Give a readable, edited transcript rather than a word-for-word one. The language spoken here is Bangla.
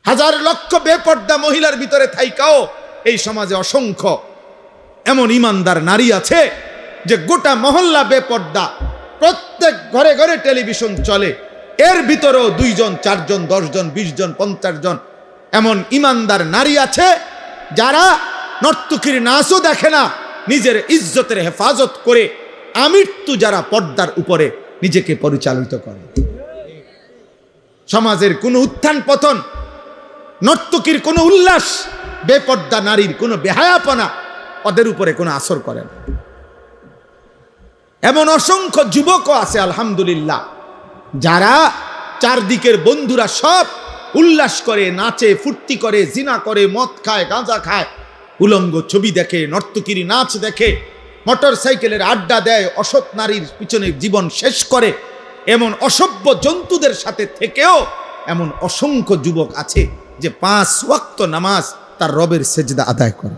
হাজার লক্ষ বেপর্দা মহিলার ভিতরে থাইকাও এই সমাজে অসংখ্য এমন ইমানদার নারী আছে যে গোটা মহল্লা বেপর্দা, প্রত্যেক ঘরে ঘরে টেলিভিশন চলে, এর ভিতরেও 2 জন 4 জন 10 জন 20 জন 50 জন এমন ইমানদার নারী আছে যারা নর্তকীর নাচও দেখে না, নিজের ইজ্জতের হেফাজত করে আমৃত্যু যারা পর্দার উপরে নিজেকে পরিচালিত করে। সমাজের কোনো উত্থান পতন, নর্তকীর কোনো উল্লাস, বেপর্দা নারীর কোনো বেহায়াপনা ওদের উপরে কোনো আসর করে না। এমন অসংখ্য যুবকও আছে আলহামদুলিল্লাহ যারা চারদিকের বন্ধুরা সব উল্লাস করে, নাচে, ফুর্তি করে, জিনা করে, মদ খায়, গাঁজা খায়, উলঙ্গ ছবি দেখে, নর্তকীর নাচ দেখে, মোটর সাইকেলের আড্ডা দেয়, অসৎ নারীর পিছনে জীবন শেষ করে, এমন অসভ্য জন্তুদের সাথে থেকেও এমন অসংখ্য যুবক আছে যে 5 ওয়াক্ত নামাজ তার রবের সেজদা আদায় করে।